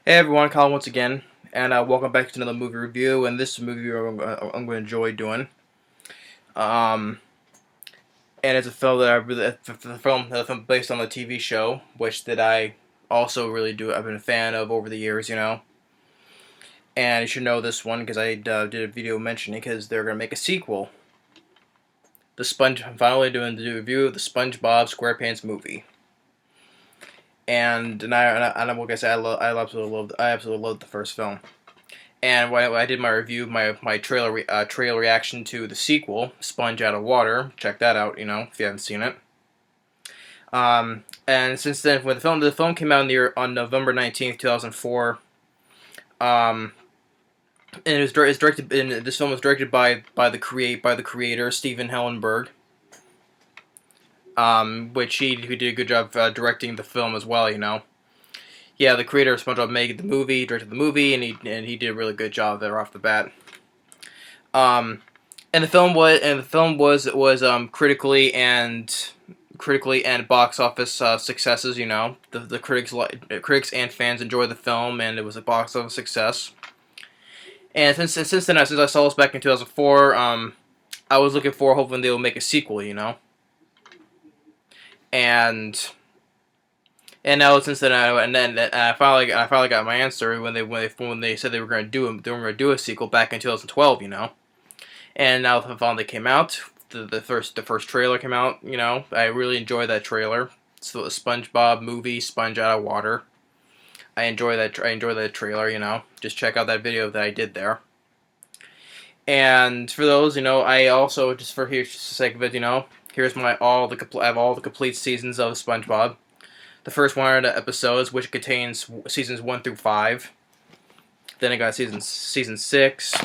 Hey everyone, Colin once again, and welcome back to another movie review. And this movie I'm going to enjoy doing. Um, and it's a film that I really, the film based on the TV show, which that I also really do. I've been a fan of over the years, And you should know this one because I did a video mentioning because they're going to make a sequel. I'm finally doing the review of the Spongebob Squarepants movie. Like I said, I absolutely love the first film. And when I did my review, my trailer reaction to the sequel, Sponge Out of Water, check that out, if you haven't seen it. And since then, when the film came out on November 19th, 2004, and it's directed. And this film was directed by the creator Stephen Hillenburg, which he did a good job directing the film as well, Yeah, the creator of SpongeBob made the movie, directed the movie, and he did a really good job there off the bat. Um, and the film was critically and box office successes. The critics and fans enjoyed the film, and it was a box office success. And since then, since I saw this back in 2004, I was looking for hoping they will make a sequel. And now since then, I finally got my answer when they said they were going to do a sequel back in 2012. And now the finally came out. The first trailer came out. I really enjoyed that trailer. It's the SpongeBob movie, Sponge Out of Water. I enjoy that trailer. Just check out that video that I did there. And for those, I also just for the sake of it, here's I have all the complete seasons of SpongeBob. The first 100 episodes, which contains seasons 1 through 5. Then I got season 6,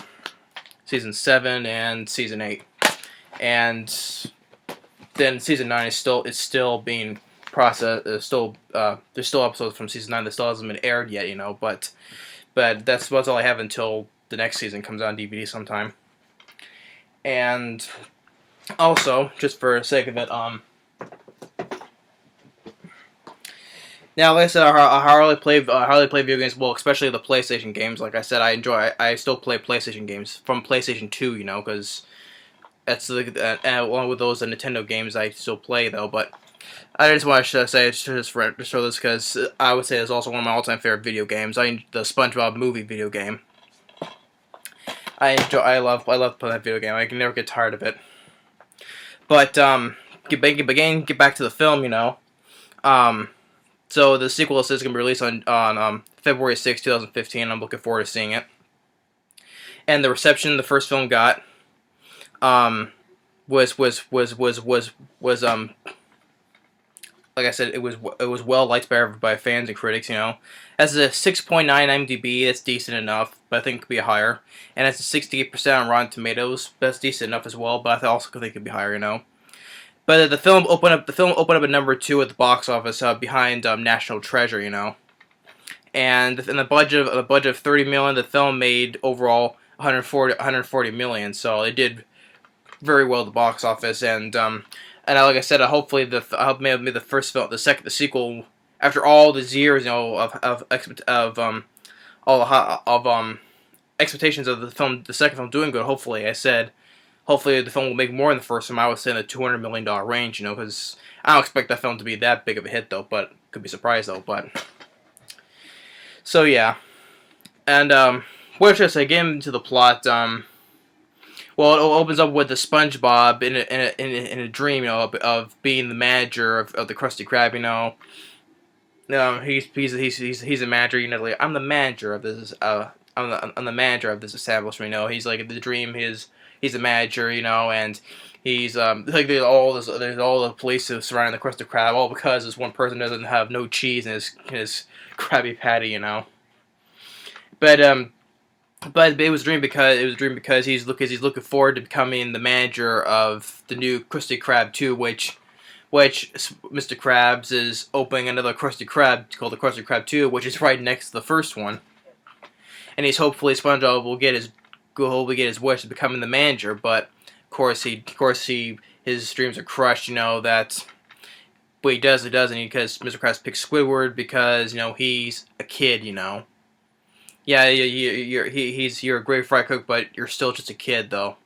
season 7, and season 8. And then season 9 is still being processed. There's still episodes from season 9 that still hasn't been aired yet, But that's all I have until the next season comes out on DVD sometime. And also, just for the sake of it, now, like I said, I hardly play video games. Well, especially the PlayStation games. Like I said, I still play PlayStation games from PlayStation 2. Because that's along with those Nintendo games I still play though. But I just want to say just to show this because I would say it's also one of my all-time favorite video games. The SpongeBob movie video game. I love playing that video game. I can never get tired of it. But get back to the film. So the sequel is going to be released on February 6, 2015. I'm looking forward to seeing it. And the reception the first film got was like I said, it was well liked by fans and critics. As a 6.9 IMDb, that's decent enough, but I think it could be higher. And it's a 68% on Rotten Tomatoes, that's decent enough as well. But I also think it could be higher. But the film opened up at number 2 at the box office, behind National Treasure. And in the budget of 30 million, the film made overall 140 million. So it did very well at the box office. And like I said, hopefully maybe the first film, the sequel, after all these years, of expectations of the second film doing good. Hopefully the film will make more than the first film. I would say in the $200 million range, because I don't expect that film to be that big of a hit though, but could be surprised though. But so yeah, and what should I say? Getting into the plot. Well, it opens up with the SpongeBob in a dream, of being the manager of the Krusty Krab. He's a manager. Like, I'm the manager of this. I'm the manager of this establishment. He's like the dream. He's a manager. And he's like there's all the police surrounding the Krusty Krab, all because this one person doesn't have no cheese in his Krabby Patty. But it was a dream because he's looking forward to becoming the manager of the new Krusty Krab 2, which Mr. Krabs is opening another Krusty Krab called the Krusty Krab 2, which is right next to the first one. And hopefully SpongeBob will get his wish of becoming the manager, but of course his dreams are crushed. That. But he doesn't, because Mr. Krabs picks Squidward because he's a kid. Yeah, you're a great fry cook, but you're still just a kid though.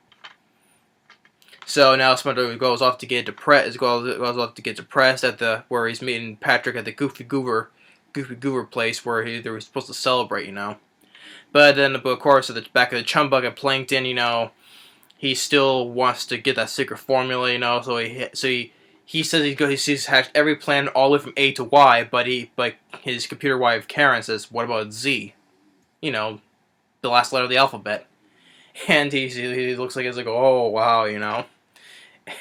So now SpongeBob goes off to get depressed. Goes off to get depressed at the where he's meeting Patrick at the Goofy Goober place where they were supposed to celebrate, you know. But then, of course, at the back of the chum bucket, Plankton, you know, he still wants to get that secret formula, you know. He says he's hatched every plan all the way from A to Y, but his computer wife Karen says, "What about Z? You know, the last letter of the alphabet." And he looks like he's like, "Oh wow," you know.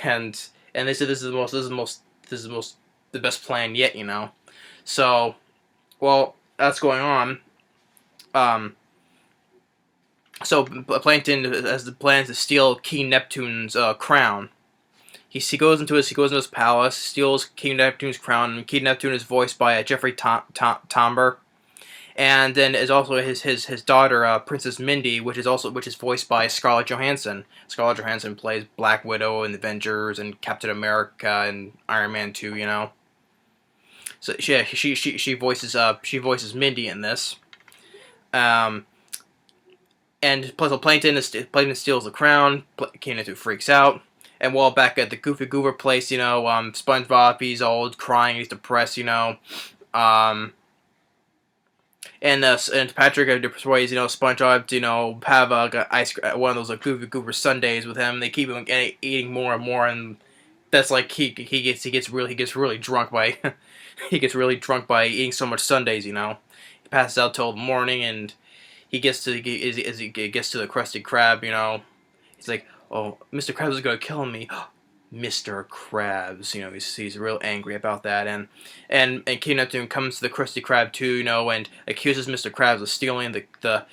And they said this is the most the best plan yet, you know. So, well, that's going on. Um, so Plankton has the plan to steal King Neptune's crown. He goes into his palace, steals King Neptune's crown. And King Neptune is voiced by Jeffery Tambor, and then is also his daughter Princess Mindy, which is voiced by Scarlett Johansson. Scarlett Johansson plays Black Widow in the Avengers and Captain America and Iron Man 2. You know, so she voices Mindy in this. Um, and plus, Plankton steals the crown. King Neptune freaks out. And while back at the Goofy Goober place, you know, SpongeBob, he's all crying, he's depressed, you know. Um, and Patrick persuades, you know, SpongeBob to, you know, have one of those Goofy Goober Sundays with him. They keep him eating more and more, and that's like he gets really drunk by he gets really drunk by eating so much Sundays, you know. He passes out till the morning, and he gets to as he gets to the Krusty Krab, you know. He's like, "Oh, Mr. Krabs is gonna kill me." Mr. Krabs, you know, he's real angry about that, and King Neptune comes to the Krusty Krab too, you know, and accuses Mr. Krabs of stealing the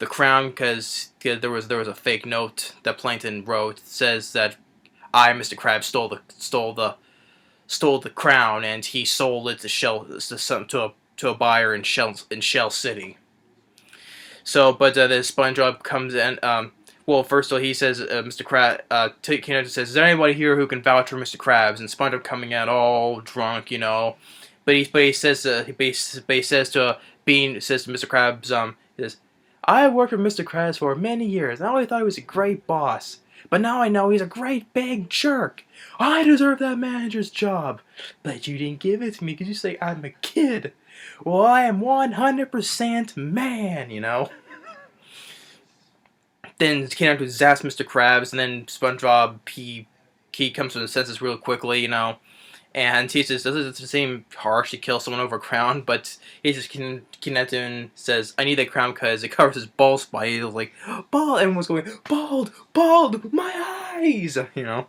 crown because there was a fake note that Plankton wrote that says that I, Mr. Krabs, stole the crown, and he sold it to a buyer in Shell City. So, but then SpongeBob comes in. Well, first of all, he says, Mr. Krabs, King says, "Is there anybody here who can vouch for Mr. Krabs?" And SpongeBob coming out all drunk, you know, but he says he says to Mr. Krabs, he says, "I worked with Mr. Krabs for many years. And I always thought he was a great boss, but now I know he's a great big jerk. I deserve that manager's job, but you didn't give it to me because you say I'm a kid. Well, I am 100% man, you know." Then King Neptune zaps Mr. Krabs, and then SpongeBob he comes to his senses real quickly, you know, and he says, "Doesn't it seem harsh to kill someone over a crown?" But he says, King Neptune says, "I need that crown because it covers his bald spot." He was like, "Bald!" Everyone's going, "Bald, bald, my eyes!" You know.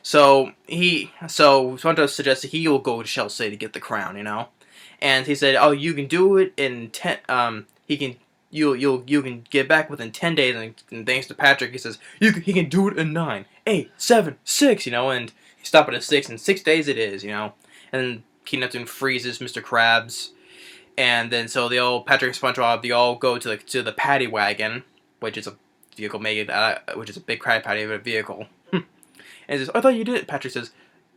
So SpongeBob suggested he will go to Shell City to get the crown, you know, and he said, "Oh, you can do it in 10. He can you can get back within 10 days." And thanks to Patrick, he says he can do it in 9, 8, 7, 6, you know, and he stopped at 6. In 6 days it is, you know, and King Neptune freezes Mr. Krabs, and then so Patrick and SpongeBob they all go to the paddy wagon, which is a vehicle made which is a big Krabby Patty vehicle. And he says, "I thought you did." Patrick says,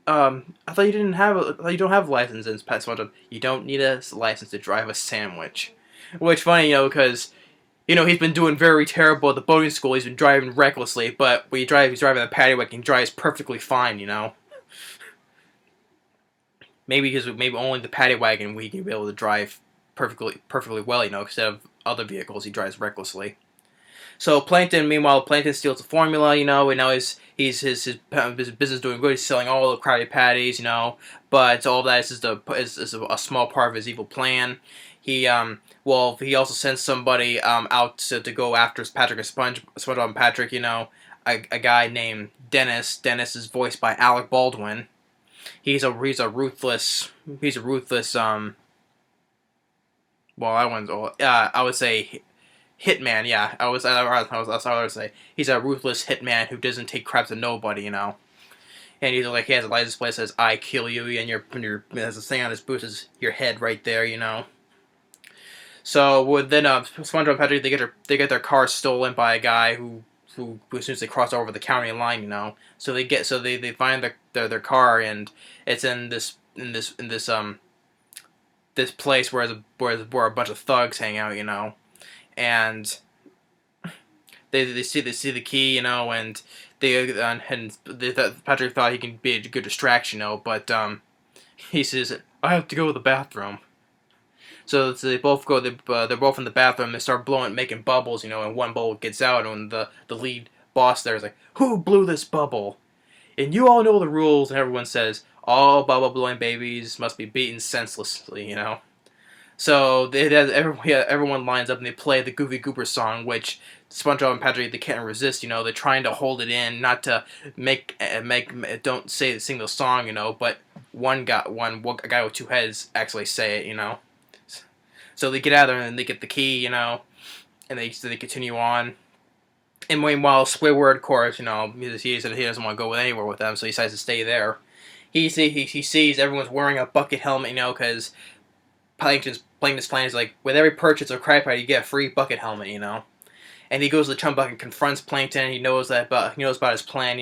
"I thought you didn't have you don't have a license." And Pat SpongeBob, "You don't need a license to drive a sandwich." Which funny, you know, because you know he's been doing very terrible at the boating school. He's been driving recklessly, but when he's driving the paddy wagon, he drives perfectly fine. You know, maybe only the paddy wagon we can be able to drive perfectly well. You know, instead of other vehicles, he drives recklessly. So meanwhile, Plankton steals the formula, you know, and now his business doing good. He's selling all the Krabby Patties, you know, but all of that is just a small part of his evil plan. He he also sends somebody out to go after Patrick and SpongeBob and Patrick, you know, a guy named Dennis. Dennis is voiced by Alec Baldwin. He's a ruthless well I would say hitman, yeah. That's what I would say. He's a ruthless hitman who doesn't take crap to nobody, you know. And he has a license plate that says "I kill you," and there's a thing on his boot that says your head right there, you know. So then SpongeBob and Patrick they get their car stolen by a guy who as soon as they cross over the county line, you know. So they find their car, and it's in this this place where a bunch of thugs hang out, and they see the key, and Patrick thought he can be a good distraction, but he says, I have to go to the bathroom. So they both go. They're both in the bathroom. They start making bubbles, and one bubble gets out, and the lead boss there is like, "Who blew this bubble?" And you all know the rules, and everyone says all bubble blowing babies must be beaten senselessly. So everyone lines up and they play the Goofy Goober song, which SpongeBob and Patrick, they can't resist. They're trying to hold it in, not to don't sing the song. But one guy with two heads actually say it. So they get out there and they get the key, and they continue on. And meanwhile, Squidward, of course, he doesn't want to go anywhere with them, so he decides to stay there. He sees everyone's wearing a bucket helmet, because Plankton's plan is like, with every purchase of Krabby Patty, you get a free bucket helmet, And he goes to the chum bucket and confronts Plankton. He knows about his plan,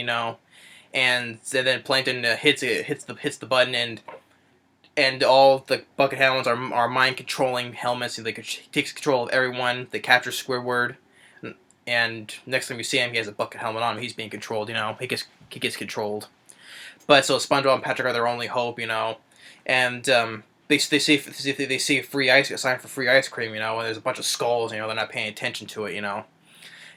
And then Plankton hits the button, and all the bucket helmets are mind controlling helmets. He takes control of everyone. They capture Squidward, and next time you see him, he has a bucket helmet on him. He's being controlled. He gets controlled. But so SpongeBob and Patrick are their only hope, and they see a sign for free ice cream, and there's a bunch of skulls, they're not paying attention to it,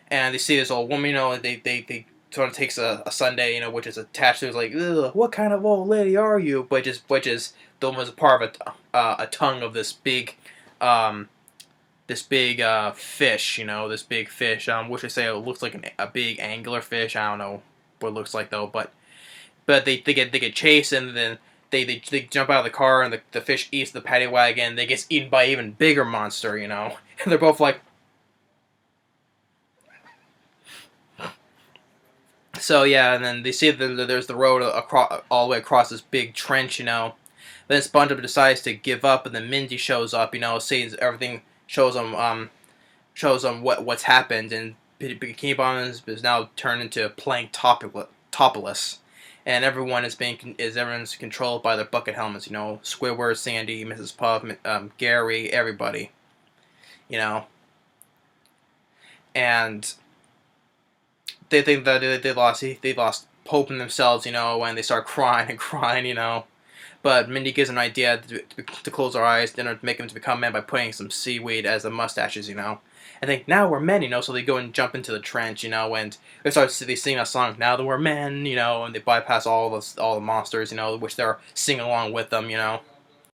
and they see this old woman, they sort of takes a sundae, which is attached to it, like, ugh, what kind of old lady are you? Which is the one was a part of a tongue of this big fish, this big fish, which they say it looks like a big angular fish. I don't know what it looks like though, but they get chased, and then they jump out of the car, and the fish eats the paddy wagon. They get eaten by an even bigger monster, and they're both like. So yeah, and then they see that there's the road all the way across this big trench, Then SpongeBob decides to give up, and then Mindy shows up, sees everything, shows them what's happened, and Bikini Bottom is now turned into Plank Topless. And everyone's controlled by their bucket helmets, Squidward, Sandy, Mrs. Puff, Gary, everybody, and they think that they lost hope in themselves, and they start crying and crying, But Mindy gives them an idea to close their eyes, then to make them to become men by putting some seaweed as the mustaches, And think, now we're men, so they go and jump into the trench, and they sing a song, now that we're men, and they bypass all the monsters, which they're singing along with them,